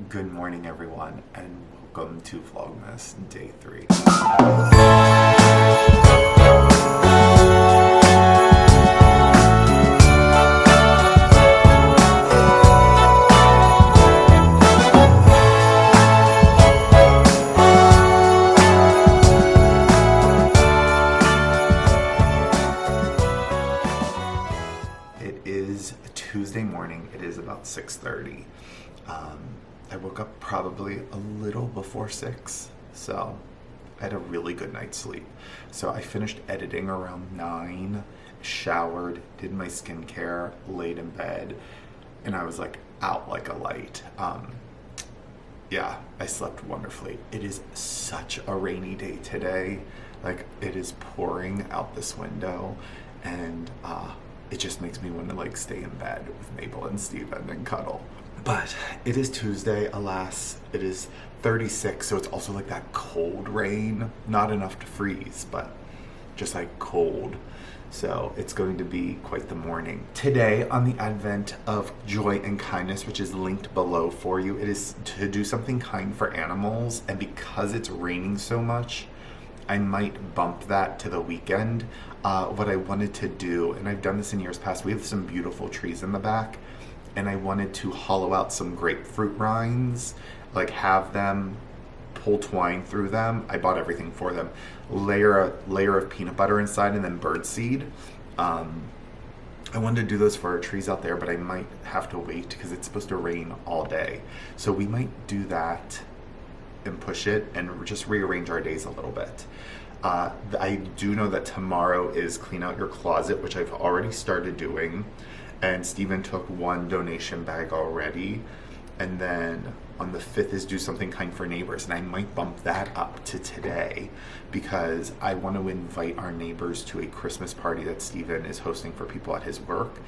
Good morning, everyone, and welcome to Vlogmas Day 3. It is Tuesday morning. It is about 6:30. I woke up probably a little before 6, so I had a really good night's sleep. So I finished editing around 9, showered, did my skincare, laid in bed, and I was like out like a light. Yeah, I slept wonderfully. It is such a rainy day today. Like, it is pouring out this window, and it just makes me want to like stay in bed with Mabel and Steven and cuddle. But it is Tuesday, alas. It is 36, so it's also like that cold rain. Not enough to freeze, but just like cold. So it's going to be quite the morning. Today, on the advent of joy and kindness, which is linked below for you, it is to do something kind for animals. And because it's raining so much, I might bump that to the weekend. What I wanted to do, and I've done this in years past, we have some beautiful trees in the back, and I wanted to hollow out some grapefruit rinds, like have them pull twine through them. I bought everything for them. Layer of peanut butter inside, and then birdseed. I wanted to do those for our trees out there, but I might have to wait because it's supposed to rain all day. So we might do that and push it and just rearrange our days a little bit. I do know that tomorrow is clean out your closet, which I've already started doing, and Steven took one donation bag already, and then on the 5th is do something kind for neighbors, and I might bump that up to today because I want to invite our neighbors to a Christmas party that Steven is hosting for people at his work.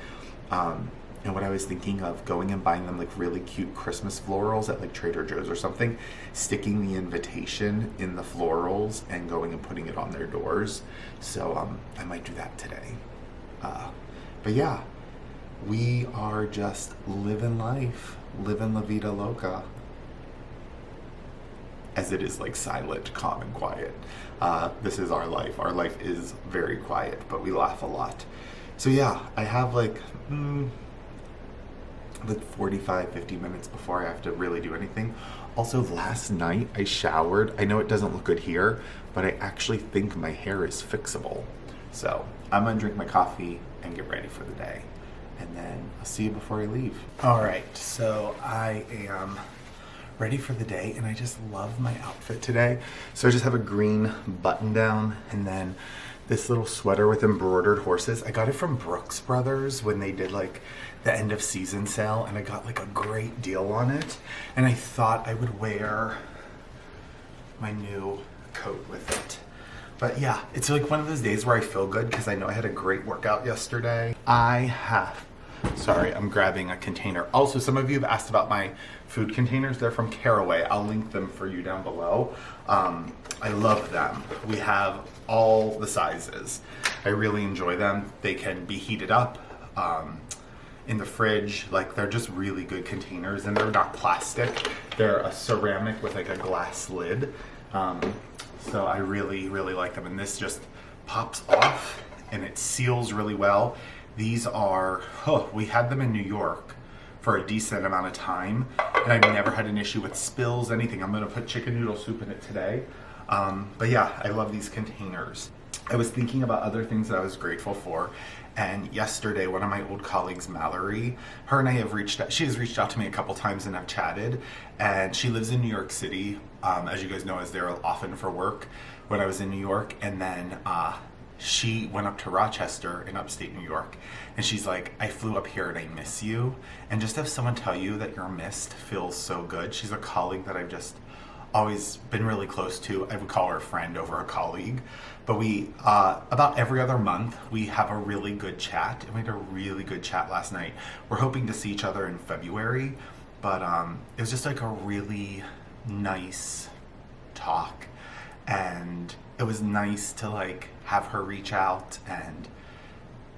And what I was thinking of, going and buying them like really cute Christmas florals at like Trader Joe's or something, sticking the invitation in the florals and going and putting it on their doors. So I might do that today. But yeah, we are just living life, living la vida loca. As it is like silent, calm, and quiet. This is our life. Our life is very quiet, but we laugh a lot. So yeah, I have like 45, 50 minutes before I have to really do anything. Also, last night I showered. I know it doesn't look good here, but I actually think my hair is fixable. So I'm gonna drink my coffee and get ready for the day. And then I'll see you before I leave. All right, so I am ready for the day, and I just love my outfit today. So I just have a green button down and then this little sweater with embroidered horses. I got it from Brooks Brothers when they did like the end of season sale, and I got like a great deal on it. And I thought I would wear my new coat with it. But yeah, it's like one of those days where I feel good because I know I had a great workout yesterday. Sorry, I'm grabbing a container. Also, some of you have asked about my food containers. They're from Caraway. I'll link them for you down below. I love them. We have all the sizes. I really enjoy them. They can be heated up in the fridge. Like, they're just really good containers, and they're not plastic. They're a ceramic with like a glass lid. So I really, really like them. And this just pops off and it seals really well. These are, we had them in New York for a decent amount of time, and I've never had an issue with spills, anything. I'm gonna put chicken noodle soup in it today. But yeah, I love these containers. I was thinking about other things that I was grateful for, and yesterday one of my old colleagues, Mallory, her and I have she has reached out to me a couple times and have chatted, and she lives in New York City. As you guys know, I was there often for work when I was in New York, and then she went up to Rochester in upstate New York, and she's like, I flew up here and I miss you. And just have someone tell you that you're missed feels so good. She's a colleague that I've just always been really close to. I would call her a friend over a colleague. But we, about every other month, we have a really good chat. And we had a really good chat last night. We're hoping to see each other in February. But it was just like a really nice talk. And it was nice to like have her reach out and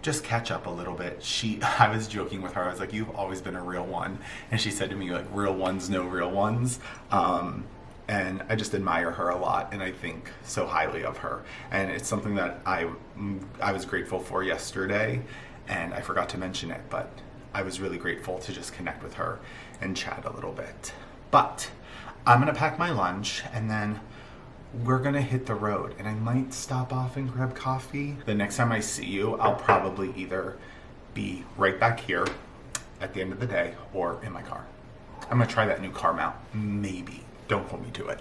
just catch up a little bit. I was joking with her. I was like, you've always been a real one. And she said to me, like, real ones know real ones. And I just admire her a lot, and I think so highly of her. And it's something that I was grateful for yesterday, and I forgot to mention it, but I was really grateful to just connect with her and chat a little bit. But I'm gonna pack my lunch, and then we're gonna hit the road, and I might stop off and grab coffee. The next time I see you, I'll probably either be right back here at the end of the day or in my car. I'm gonna try that new car mount, maybe. Don't hold me to it.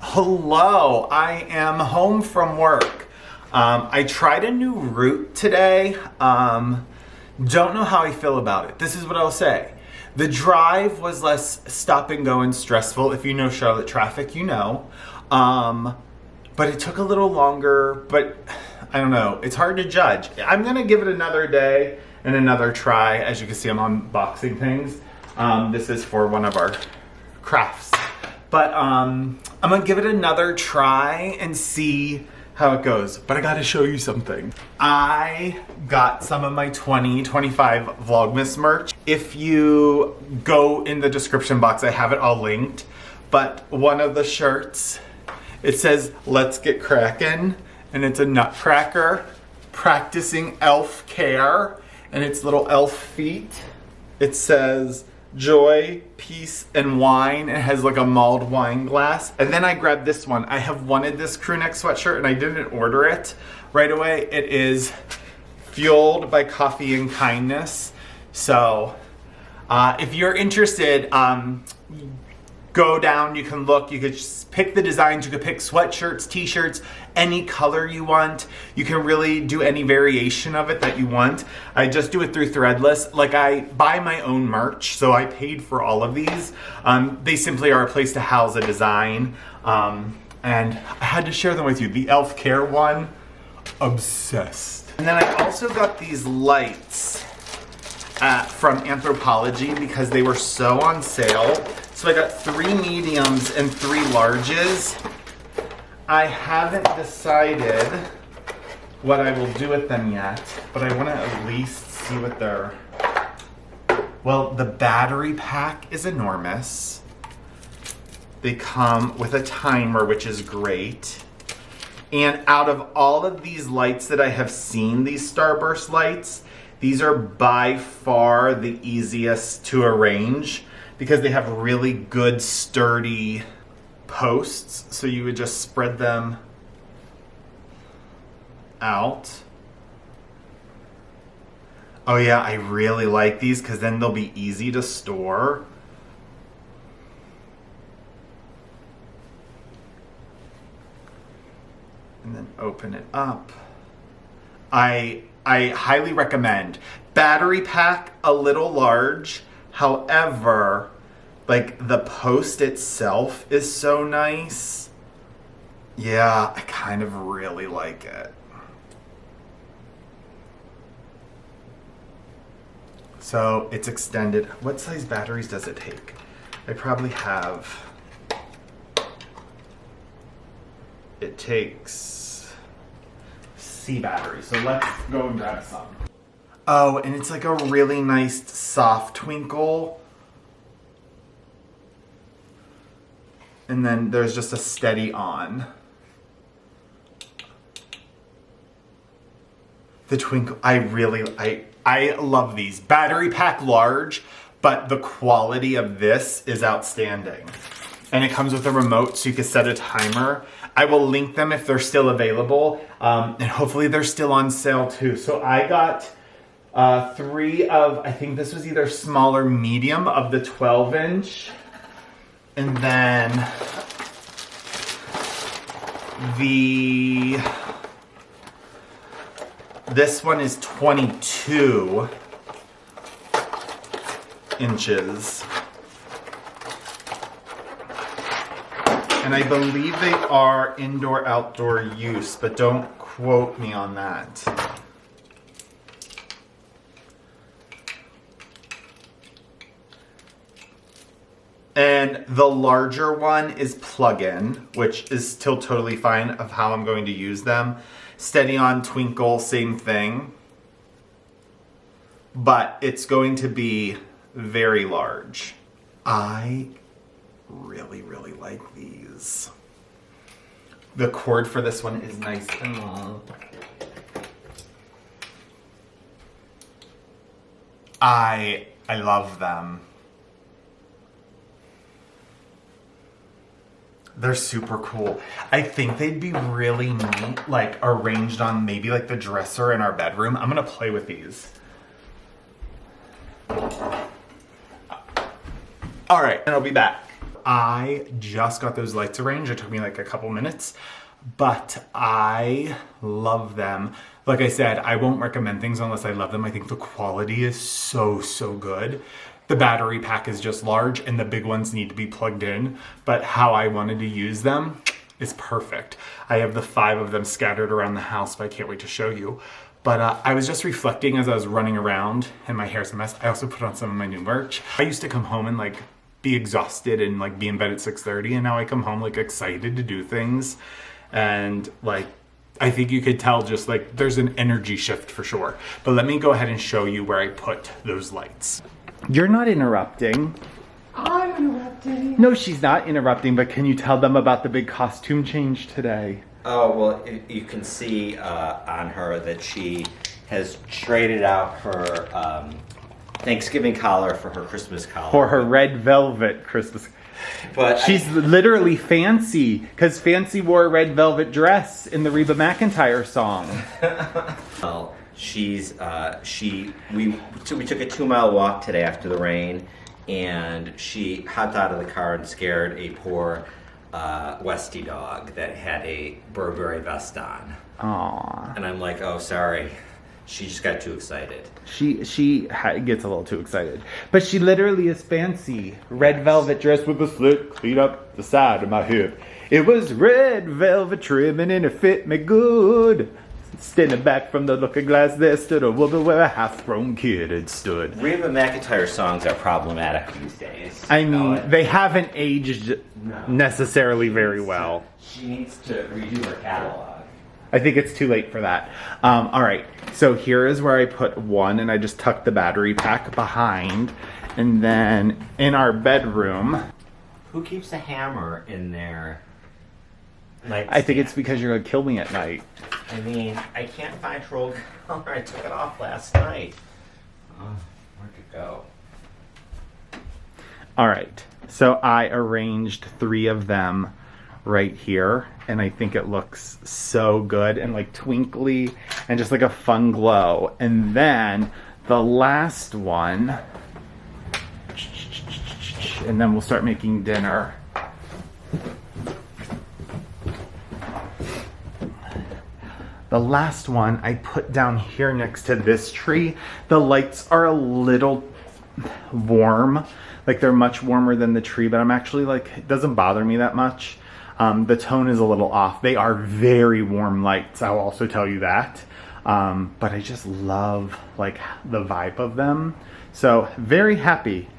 Hello, I am home from work. I tried a new route today. Don't know how I feel about it. This is what I'll say. The drive was less stop and go and stressful. If you know Charlotte traffic, you know. But it took a little longer, but I don't know. It's hard to judge. I'm gonna give it another day and another try. As you can see, I'm unboxing things. This is for one of our crafts. But I'm gonna give it another try and see how it goes. But I gotta show you something. I got some of my 2025 Vlogmas merch. If you go in the description box, I have it all linked. But one of the shirts, it says, "Let's get crackin'," and it's a nutcracker practicing elf care, and it's little elf feet. It says, "Joy, peace, and wine." It has like a mulled wine glass. And then I grabbed this one. I have wanted this crew neck sweatshirt and I didn't order it right away. It is fueled by coffee and kindness. So if you're interested, go down, you can look, you could just pick the designs, you could pick sweatshirts, t-shirts, any color you want. You can really do any variation of it that you want. I just do it through Threadless. Like, I buy my own merch, so I paid for all of these. They simply are a place to house a design. And I had to share them with you. The elf care one, obsessed. And then I also got these lights from Anthropology because they were so on sale. So I got 3 mediums and 3 larges. I haven't decided what I will do with them yet, but I want to at least see what they're... Well, the battery pack is enormous. They come with a timer, which is great. And out of all of these lights that I have seen, these Starburst lights, these are by far the easiest to arrange because they have really good, sturdy posts. So you would just spread them out. Oh yeah, I really like these because then they'll be easy to store. And then open it up. I highly recommend. Battery pack, a little large. However, like, the post itself is so nice. Yeah, I kind of really like it. So it's extended. What size batteries does it take? I probably have... It takes C batteries. So let's go and grab some. Oh, and it's like a really nice soft twinkle. And then there's just a steady on. The twinkle, I love these. Battery pack large, but the quality of this is outstanding. And it comes with a remote so you can set a timer. I will link them if they're still available. And hopefully they're still on sale too. So I got 3 of, I think this was either small or medium of the 12-inch. And then this one is 22 inches. And I believe they are indoor-outdoor use, but don't quote me on that. And the larger one is plug-in, which is still totally fine of how I'm going to use them. Steady on, twinkle, same thing. but it's going to be very large. I really, really like these. The cord for this one is nice and long. I love them. They're super cool. I think they'd be really neat, like arranged on maybe like the dresser in our bedroom. I'm gonna play with these. All right, and I'll be back. I just got those lights arranged. It took me like a couple minutes, but I love them. Like I said, I won't recommend things unless I love them. I think the quality is so, so good. The battery pack is just large and the big ones need to be plugged in, but how I wanted to use them is perfect. I have the 5 of them scattered around the house, but I can't wait to show you. But I was just reflecting as I was running around and my hair's a mess. I also put on some of my new merch. I used to come home and like be exhausted and like be in bed at 6:30, and now I come home like excited to do things. And like, I think you could tell just like there's an energy shift for sure. But let me go ahead and show you where I put those lights. You're not interrupting. I'm interrupting. No, she's not interrupting, but can you tell them about the big costume change today? Oh, well, you can see on her that she has traded out her Thanksgiving collar for her Christmas collar. For her red velvet Christmas. But she's literally Fancy, because Fancy wore a red velvet dress in the Reba McEntire song. Well, we took a 2-mile walk today after the rain, and she hopped out of the car and scared a poor Westie dog that had a Burberry vest on. Aww. And I'm like, oh, sorry. She just got too excited. She gets a little too excited. But she literally is Fancy. Red velvet dress with a slit clean up the side of my hip. It was red velvet trimming and it fit me good. Standing back from the looking glass, there stood a woman where a half-grown kid had stood. Reba McEntire songs are problematic these days. I mean, they haven't aged necessarily very well. She needs to redo her catalog. I think it's too late for that. All right, so here is where I put one, and I just tucked the battery pack behind. And then in our bedroom... Who keeps a hammer in there? I think it's because you're going to kill me at night. I mean, I can't find her old collar. I took it off last night. Where'd it go? All right, so I arranged 3 of them right here, and I think it looks so good and like twinkly and just like a fun glow. And then the last one, and then we'll start making dinner. The last one I put down here next to this tree. The lights are a little warm, like they're much warmer than the tree, but I'm actually like, it doesn't bother me that much. The tone is a little off. They are very warm lights, I'll also tell you that. But I just love like the vibe of them. So very happy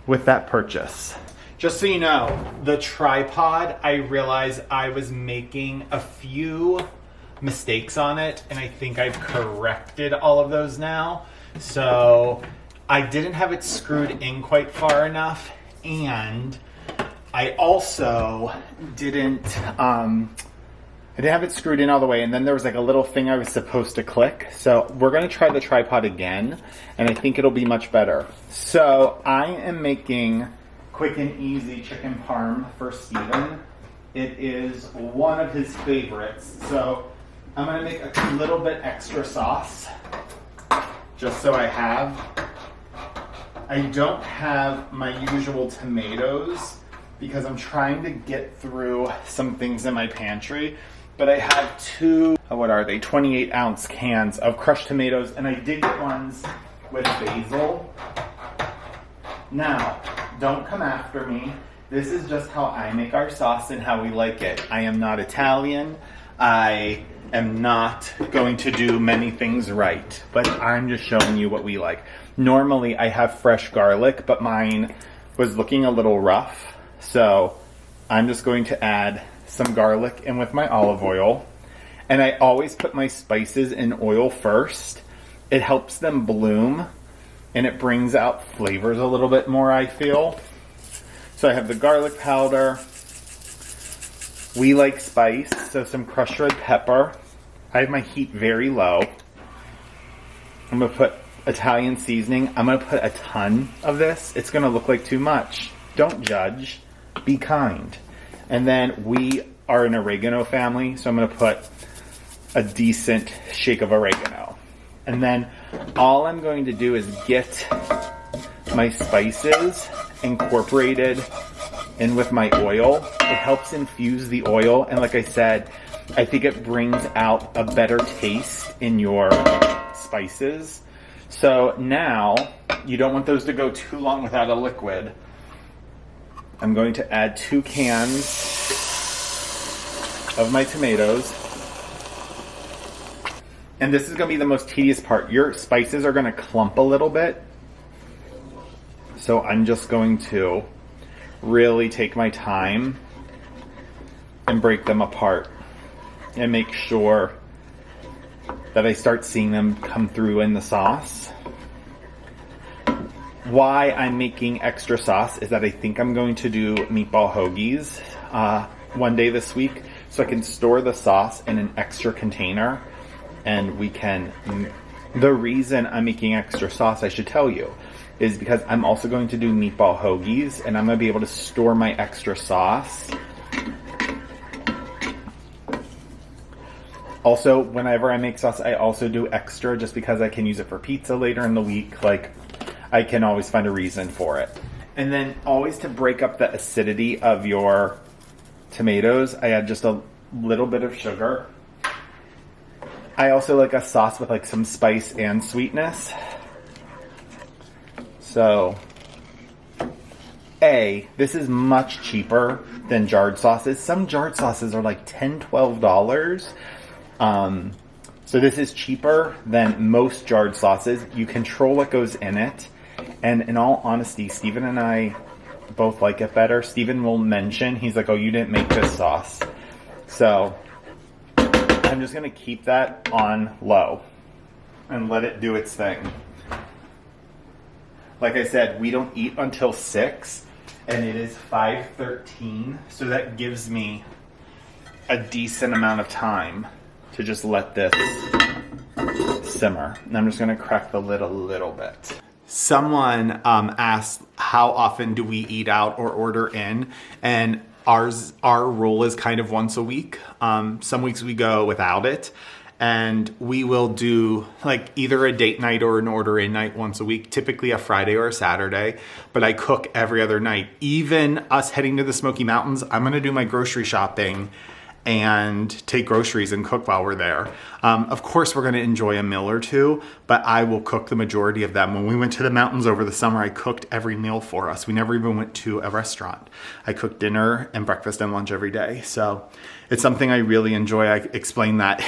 with that purchase. Just so you know, the tripod, I realized I was making a few mistakes on it, and I think I've corrected all of those now. So I didn't have it screwed in quite far enough, and I also didn't have it screwed in all the way, and then there was like a little thing I was supposed to click. So we're going to try the tripod again, and I think it'll be much better. So I am making quick and easy chicken parm for Steven. It is one of his favorites. So I'm going to make a little bit extra sauce, just so I have. I don't have my usual tomatoes because I'm trying to get through some things in my pantry. But I have 2, what are they, 28-ounce cans of crushed tomatoes, and I did get ones with basil. Now, don't come after me. This is just how I make our sauce and how we like it. I am not Italian. I am not going to do many things right, but I'm just showing you what we like. Normally I have fresh garlic, but mine was looking a little rough. So I'm just going to add some garlic in with my olive oil. And I always put my spices in oil first. It helps them bloom and it brings out flavors a little bit more, I feel. So I have the garlic powder. We like spice, so some crushed red pepper. I have my heat very low. I'm going to put Italian seasoning. I'm going to put a ton of this. It's going to look like too much. Don't judge. Be kind. And then we are an oregano family, so I'm going to put a decent shake of oregano. And then all I'm going to do is get my spices incorporated in with my oil. It helps infuse the oil, and like I said, I think it brings out a better taste in your spices. So now, you don't want those to go too long without a liquid. I'm going to add 2 cans of my tomatoes. And this is going to be the most tedious part. Your spices are going to clump a little bit. So I'm just going to really take my time and break them apart and make sure that I start seeing them come through in the sauce. Why I'm making extra sauce is that I think I'm going to do meatball hoagies one day this week, so I can store the sauce in an extra container, and we can... The reason I'm making extra sauce, I should tell you, is because I'm also going to do meatball hoagies, and I'm going to be able to store my extra sauce. Also, whenever I make sauce, I also do extra just because I can use it for pizza later in the week. Like, I can always find a reason for it. And then always to break up the acidity of your tomatoes, I add just a little bit of sugar. I also like a sauce with like some spice and sweetness. So, this is much cheaper than jarred sauces. Some jarred sauces are like $10, $12. So this is cheaper than most jarred sauces. You control what goes in it. And in all honesty, Steven and I both like it better. Steven will mention, he's like, oh, you didn't make this sauce. So I'm just going to keep that on low and let it do its thing. Like I said, we don't eat until 6, and it is 5:13. So that gives me a decent amount of time to just let this simmer. And I'm just going to crack the lid a little bit. Someone asked how often do we eat out or order in, and our rule is kind of once a week. Some weeks we go without it, and we will do like either a date night or an order in night once a week, typically a Friday or a Saturday, but I cook every other night. Even us heading to the Smoky Mountains, I'm going to do my grocery shopping and take groceries and cook while we're there. Of course, we're going to enjoy a meal or two, but I will cook the majority of them. When we went to the mountains over the summer, I cooked every meal for us. We never even went to a restaurant. I cooked dinner and breakfast and lunch every day. So it's something I really enjoy. I explained that.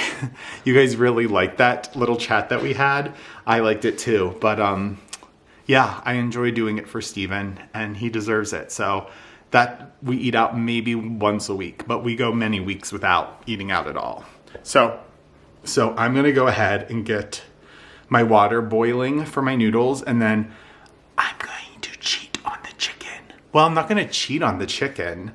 You guys really liked that little chat that we had. I liked it too. But yeah, I enjoy doing it for Steven, and he deserves it. So that we eat out maybe once a week, but we go many weeks without eating out at all. So I'm going to go ahead and get my water boiling for my noodles, and then I'm going to cheat on the chicken. Well, I'm not going to cheat on the chicken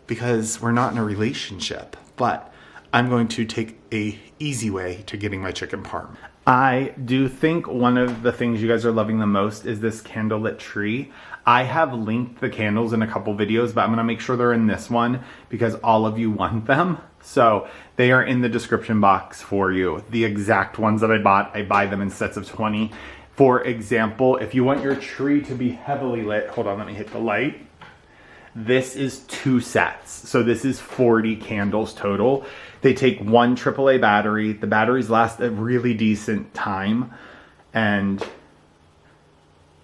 because we're not in a relationship, but I'm going to take a easy way to getting my chicken parm. I do think one of the things you guys are loving the most is this candlelit tree. I have linked the candles in a couple videos, but I'm going to make sure they're in this one because all of you want them. So they are in the description box for you. The exact ones that I bought, I buy them in sets of 20. For example, if you want your tree to be heavily lit, hold on, let me hit the light. This is 2 sets. So this is 40 candles total. They take one AAA battery. The batteries last a really decent time, and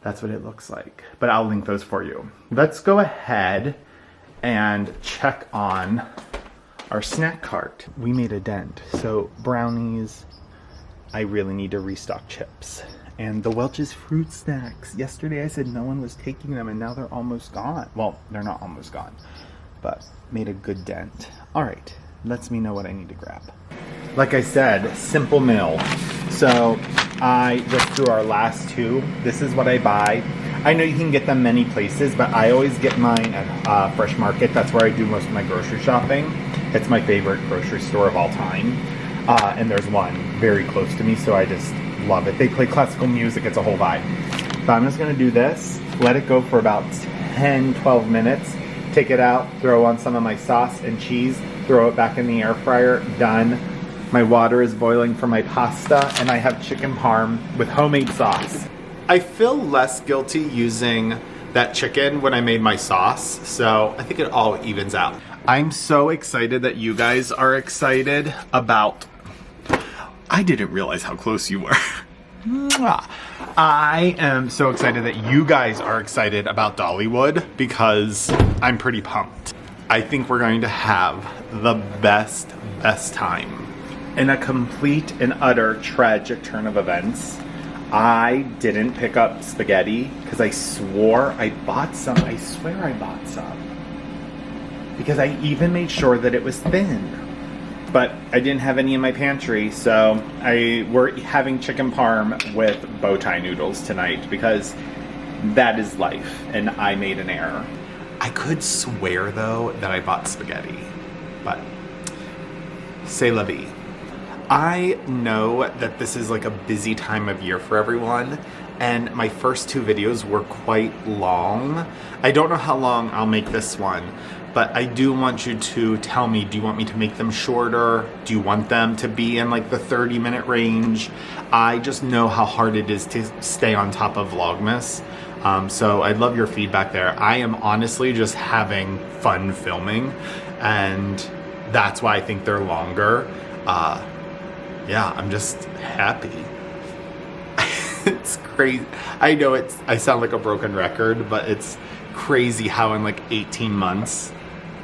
that's what it looks like. But I'll link those for you. Let's go ahead and check on our snack cart. We made a dent. So brownies, I really need to restock chips. And the Welch's fruit snacks. Yesterday I said no one was taking them, and now they're almost gone. Well, they're not almost gone, but made a good dent. All right, lets me know what I need to grab. Like I said, simple meal. So I just threw our last two. This is what I buy. I know you can get them many places, but I always get mine at Fresh Market. That's where I do most of my grocery shopping. It's my favorite grocery store of all time. And there's one very close to me, so I just love it. They play classical music. It's a whole vibe. So I'm just going to do this, let it go for about 10, 12 minutes, take it out, throw on some of my sauce and cheese, throw it back in the air fryer, done. My water is boiling for my pasta, and I have chicken parm with homemade sauce. I feel less guilty using that chicken when I made my sauce, so I think it all evens out. I'm so excited that you guys are excited about... I didn't realize how close you were. I am so excited that you guys are excited about Dollywood because I'm pretty pumped. I think we're going to have the best time. In a complete and utter tragic turn of events, I didn't pick up spaghetti because I swore I bought some. I swear I bought some. Because I even made sure that it was thin. But I didn't have any in my pantry, so we're having chicken parm with bow tie noodles tonight because that is life, and I made an error. I could swear, though, that I bought spaghetti, but c'est la vie. I know that this is like a busy time of year for everyone, and my first two videos were quite long. I don't know how long I'll make this one, but I do want you to tell me, do you want me to make them shorter? Do you want them to be in like the 30-minute range? I just know how hard it is to stay on top of Vlogmas. So I'd love your feedback there. I am honestly just having fun filming, and that's why I think they're longer. Yeah, I'm just happy. It's crazy. I know I sound like a broken record, but it's crazy how in like 18 months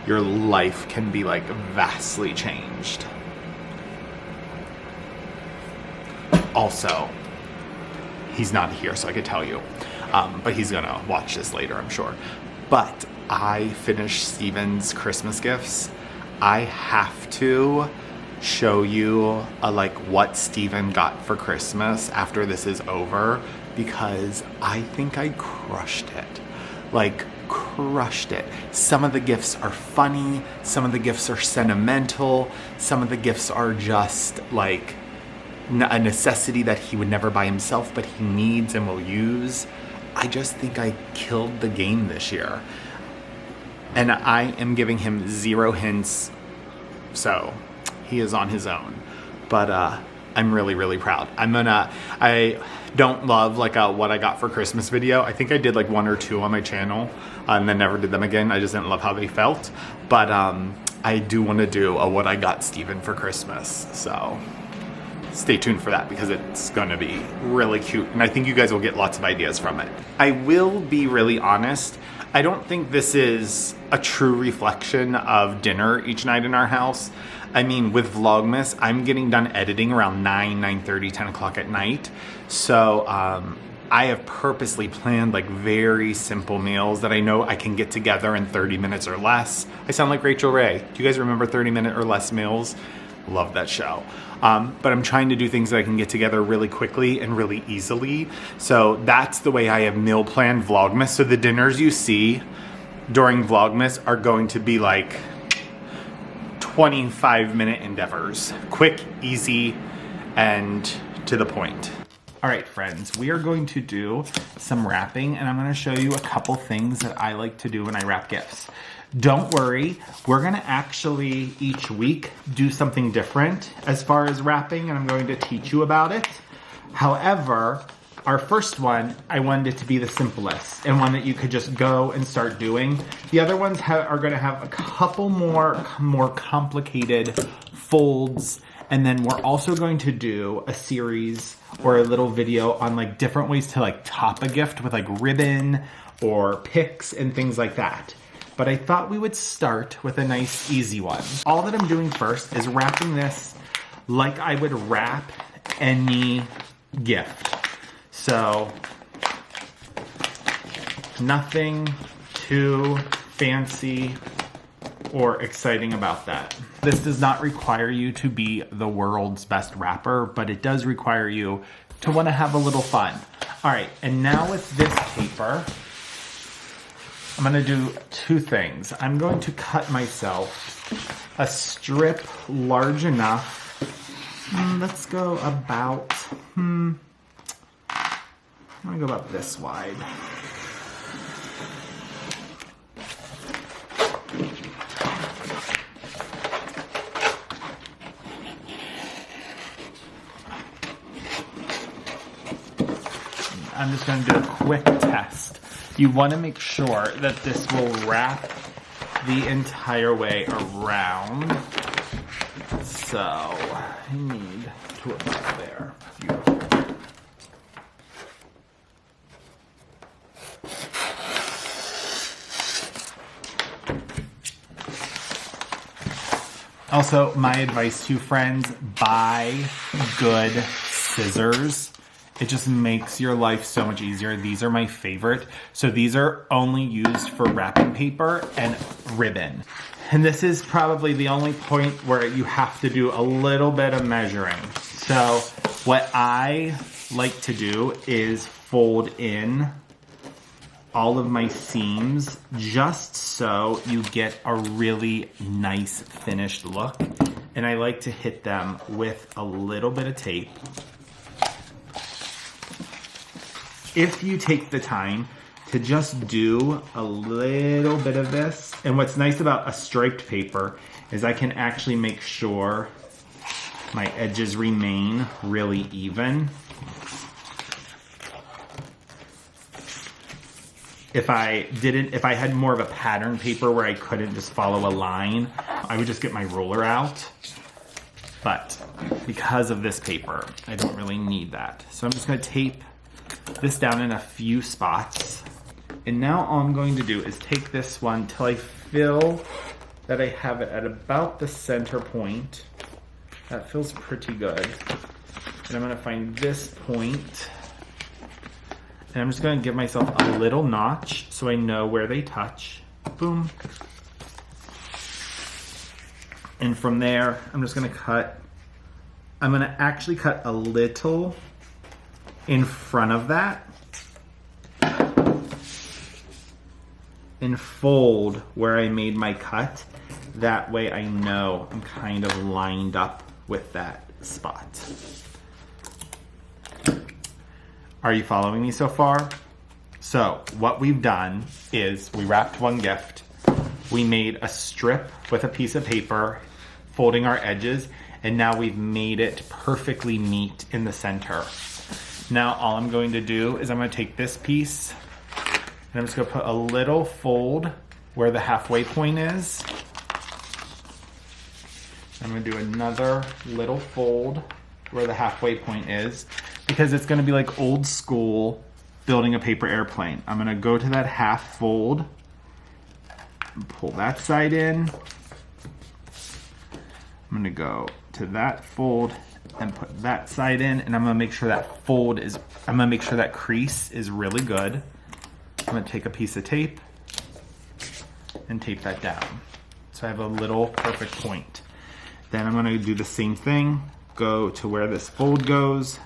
your life can be like vastly changed. Also, he's not here, so I could tell you, but he's gonna watch this later, I'm sure. But I finished Steven's Christmas gifts. I have to show you like what Steven got for Christmas after this is over, because I think I crushed it. Like, crushed it. Some of the gifts are funny, some of the gifts are sentimental, some of the gifts are just like a necessity that he would never buy himself, but he needs and will use. I just think I killed the game this year. And I am giving him 0 hints, so he is on his own. But I'm really, really proud. I don't love like a what I got for Christmas video. I think I did like 1 or 2 on my channel and then never did them again. I just didn't love how they felt. But I do want to do a what I got Steven for Christmas. So stay tuned for that because it's going to be really cute. And I think you guys will get lots of ideas from it. I will be really honest. I don't think this is a true reflection of dinner each night in our house. I mean, with Vlogmas, I'm getting done editing around 9:30, 10 o'clock at night. So I have purposely planned like very simple meals that I know I can get together in 30 minutes or less. I sound like Rachel Ray. Do you guys remember 30-minute or less meals? Love that show. But I'm trying to do things that I can get together really quickly and really easily. So that's the way I have meal planned Vlogmas. So the dinners you see during Vlogmas are going to be like 25-minute endeavors. Quick, easy, and to the point. All right, friends, we are going to do some wrapping, and I'm going to show you a couple things that I like to do when I wrap gifts. Don't worry, we're going to actually each week do something different as far as wrapping, and I'm going to teach you about it. However, our first one, I wanted it to be the simplest and one that you could just go and start doing. The other ones are going to have a couple more complicated folds, and then we're also going to do a series or a little video on like different ways to like top a gift with like ribbon or picks and things like that. But I thought we would start with a nice easy one. All that I'm doing first is wrapping this like I would wrap any gift. So nothing too fancy or exciting about that. This does not require you to be the world's best wrapper, but it does require you to want to have a little fun. All right, and now with this paper, I'm gonna do two things. I'm going to cut myself a strip large enough. Let's go about, I'm gonna go about this wide. I'm just going to do a quick test. You want to make sure that this will wrap the entire way around. So I need to about there. Beautiful. Also, my advice to friends, buy good scissors. It just makes your life so much easier. These are my favorite. So these are only used for wrapping paper and ribbon. And this is probably the only point where you have to do a little bit of measuring. So what I like to do is fold in all of my seams just so you get a really nice finished look. And I like to hit them with a little bit of tape. If you take the time to just do a little bit of this, and what's nice about a striped paper is I can actually make sure my edges remain really even. If I had more of a pattern paper where I couldn't just follow a line, I would just get my ruler out. But because of this paper, I don't really need that. So I'm just gonna tape this down in a few spots. And now all I'm going to do is take this one till I feel that I have it at about the center point. That feels pretty good. And I'm gonna find this point. And I'm just gonna give myself a little notch so I know where they touch. Boom. And from there, I'm just gonna cut. I'm gonna actually cut a little in front of that and fold where I made my cut. That way I know I'm kind of lined up with that spot. Are you following me so far? So what we've done is we wrapped one gift. We made a strip with a piece of paper, folding our edges, and now we've made it perfectly neat in the center. Now all I'm going to do is I'm going to take this piece and I'm just going to put a little fold where the halfway point is. I'm going to do another little fold where the halfway point is because it's going to be like old school building a paper airplane. I'm going to go to that half fold and pull that side in. I'm going to go to that fold and put that side in, and I'm gonna make sure that I'm gonna make sure that crease is really good. I'm gonna take a piece of tape and tape that down. So I have a little perfect point. Then I'm gonna do the same thing, go to where this fold goes,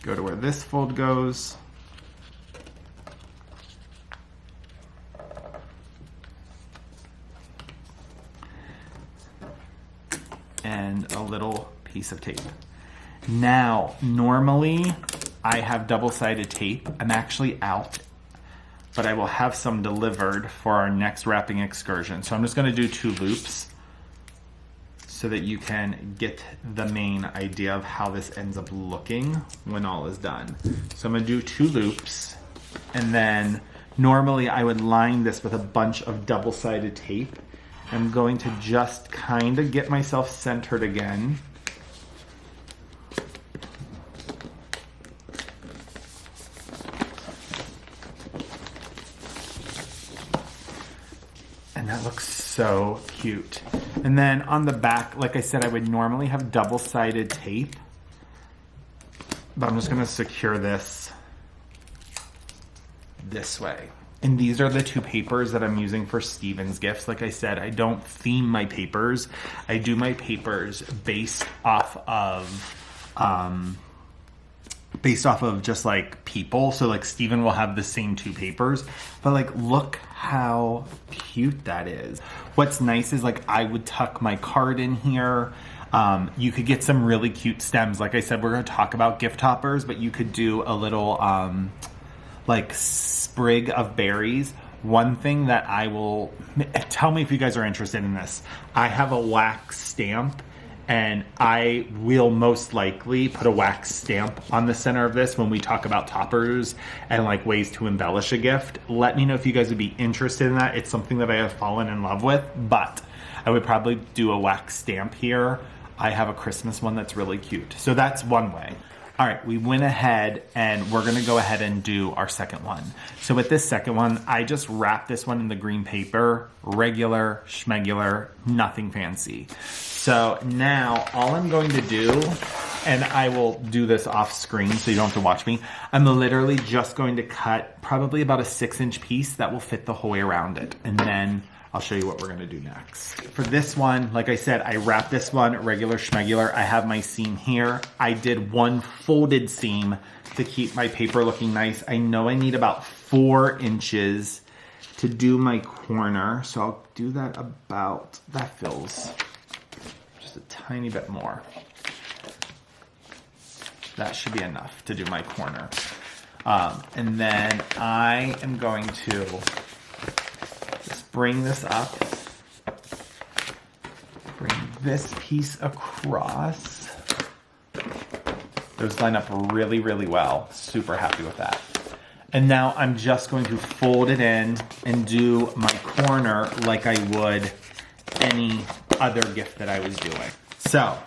go to where this fold goes, and a little piece of tape. Now, normally I have double-sided tape. I'm actually out, but I will have some delivered for our next wrapping excursion. So I'm just gonna do 2 loops so that you can get the main idea of how this ends up looking when all is done. So I'm gonna do 2 loops, and then normally I would line this with a bunch of double-sided tape. I'm going to just kind of get myself centered again. And that looks so cute. And then on the back, like I said, I would normally have double-sided tape, but I'm just gonna secure this way. And these are the two papers that I'm using for Steven's gifts. Like I said, I don't theme my papers. I do my papers based off of just like people. So like Steven will have the same two papers, but like look how cute that is. What's nice is like I would tuck my card in here. You could get some really cute stems. Like I said, we're going to talk about gift toppers, but you could do a little like sprig of berries. One thing that I will, tell me if you guys are interested in this. I have a wax stamp, and I will most likely put a wax stamp on the center of this when we talk about toppers and like ways to embellish a gift. Let me know if you guys would be interested in that. It's something that I have fallen in love with, but I would probably do a wax stamp here. I have a Christmas one that's really cute. So that's one way. All right, we went ahead and we're gonna go ahead and do our second one. So with this second one, I just wrapped this one in the green paper, regular, schmegular, nothing fancy. So now all I'm going to do, and I will do this off screen so you don't have to watch me, I'm literally just going to cut probably about a 6-inch piece that will fit the whole way around it. And then I'll show you what we're gonna do next. For this one, like I said, I wrapped this one regular schmegular. I have my seam here. I did one folded seam to keep my paper looking nice. I know I need about 4 inches to do my corner. So I'll do that about, that feels just a tiny bit more. That should be enough to do my corner. And then I am going to just bring this up, bring this piece across. Those line up really, really well. Super happy with that. And now I'm just going to fold it in and do my corner like I would any other gift that I was doing. So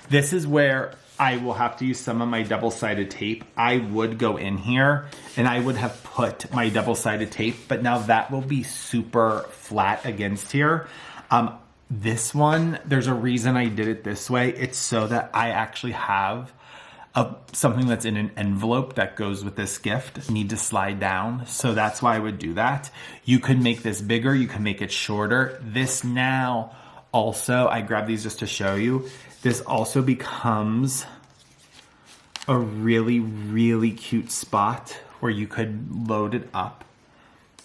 this is where I will have to use some of my double-sided tape. I would go in here and I would have put my double-sided tape, but now that will be super flat against here. This one, there's a reason I did it this way. It's so that I actually have something that's in an envelope that goes with this gift need to slide down. So that's why I would do that. You could make this bigger. You can make it shorter. This now also, I grabbed these just to show you. This also becomes a really, really cute spot where you could load it up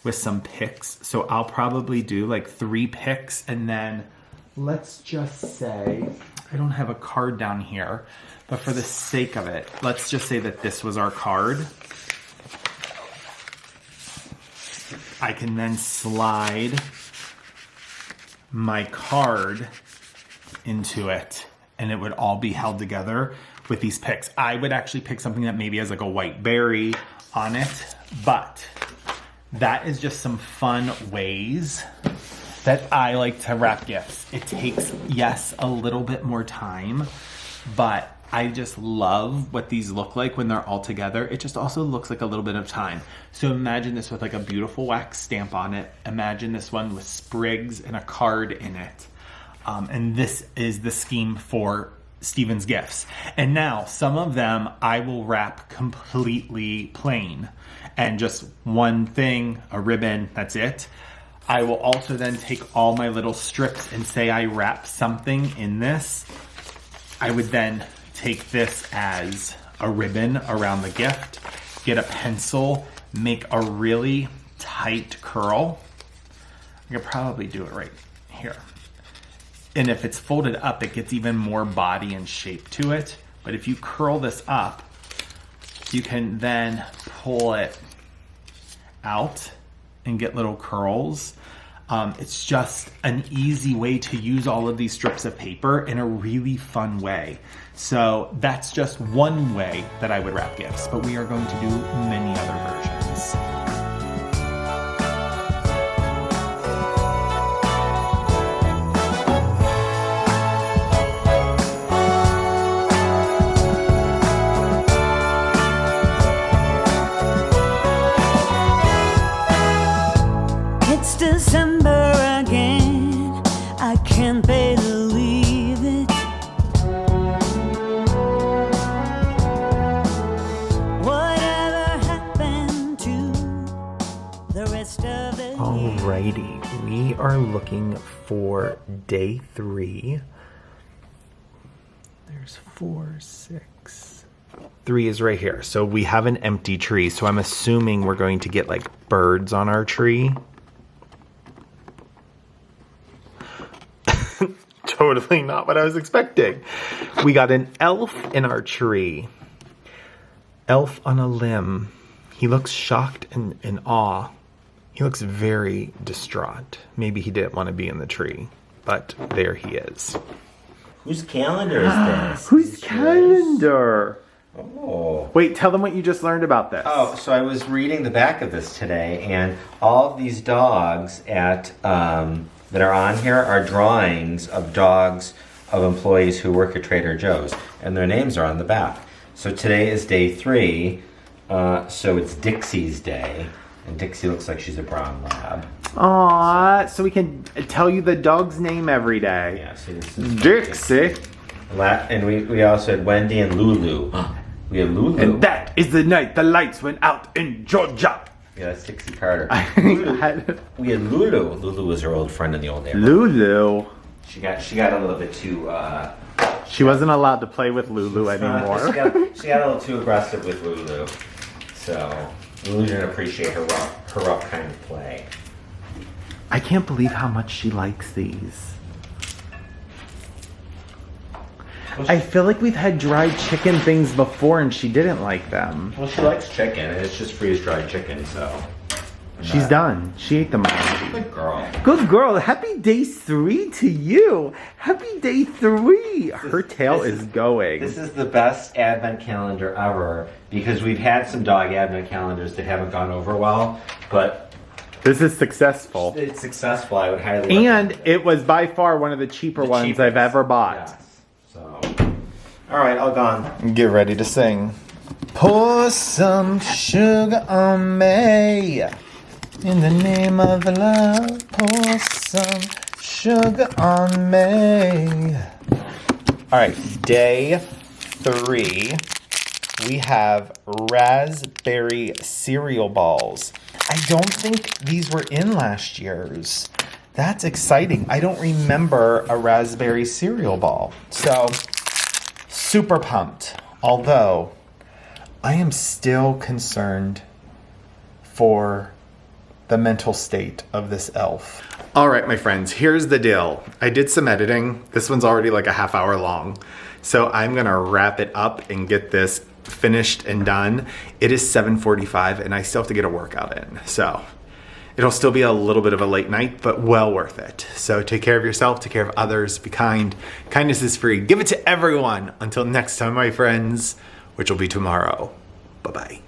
with some picks. So I'll probably do like 3 picks, and then let's just say, I don't have a card down here, but for the sake of it, let's just say that this was our card. I can then slide my card into it, and it would all be held together with these picks. I would actually pick something that maybe has like a white berry on it, but that is just some fun ways that I like to wrap gifts. It takes, yes, a little bit more time, but I just love what these look like when they're all together. It just also looks like a little bit of time. So imagine this with like a beautiful wax stamp on it. Imagine this one with sprigs and a card in it. And this is the scheme for Steven's gifts. And now some of them I will wrap completely plain and just one thing, a ribbon, that's it. I will also then take all my little strips and say I wrap something in this. I would then take this as a ribbon around the gift, get a pencil, make a really tight curl. I could probably do it right here. And if it's folded up, it gets even more body and shape to it. But if you curl this up, you can then pull it out and get little curls. It's just an easy way to use all of these strips of paper in a really fun way. So that's just one way that I would wrap gifts, but we are going to do many other versions. It's December again, I can't believe it. Whatever happened to the rest of the year. Alrighty, we are looking for day 3. There's 4, 6. 3 is right here. So we have an empty tree. So I'm assuming we're going to get like birds on our tree. Totally not what I was expecting. We got an elf in our tree. Elf on a limb. He looks shocked and in awe. He looks very distraught. Maybe he didn't want to be in the tree, but there he is. Whose calendar is this? Whose Is this yours? calendar? Oh. Wait, tell them what you just learned about this. Oh, so I was reading the back of this today, and all of these dogs at that are on here are drawings of dogs of employees who work at Trader Joe's, and their names are on the back. So today is day 3, so it's Dixie's day, and Dixie looks like she's a brown lab. Aww, so we can tell you the dog's name every day. Yeah, so this is Dixie. And we also had Wendy and Lulu. We had Lulu. And that is the night the lights went out in Georgia. Yeah, that's Dixie Carter. Lulu. We had Lulu. Lulu was her old friend in the old neighborhood. Lulu. She got a little bit too. She wasn't allowed to play with Lulu anymore. She got a little too aggressive with Lulu, so Lulu didn't appreciate her rough kind of play. I can't believe how much she likes these. I feel like we've had dried chicken things before and she didn't like them. Well, she likes chicken, and it's just freeze-dried chicken, so. She's done. She ate them already. Good girl. Good girl. Happy day 3 to you. Happy day 3. Her tail is going. This is the best advent calendar ever, because we've had some dog advent calendars that haven't gone over well, but This is successful. it's successful. I would highly recommend And it was by far one of the cheaper ones cheapest. I've ever bought. Yes. So, all right, all gone. Get ready to sing. Pour some sugar on me. In the name of love, pour some sugar on me. All right, day 3. We have raspberry cereal balls. I don't think these were in last year's. That's exciting. I don't remember a raspberry cereal ball. So, super pumped. Although, I am still concerned for the mental state of this elf. All right, my friends, here's the deal. I did some editing. This one's already like a half hour long. So I'm gonna wrap it up and get this finished and done. It is 7:45 and I still have to get a workout in. So it'll still be a little bit of a late night, but well worth it. So take care of yourself, take care of others, be kind. Kindness is free. Give it to everyone. Until next time, my friends, which will be tomorrow. Bye-bye.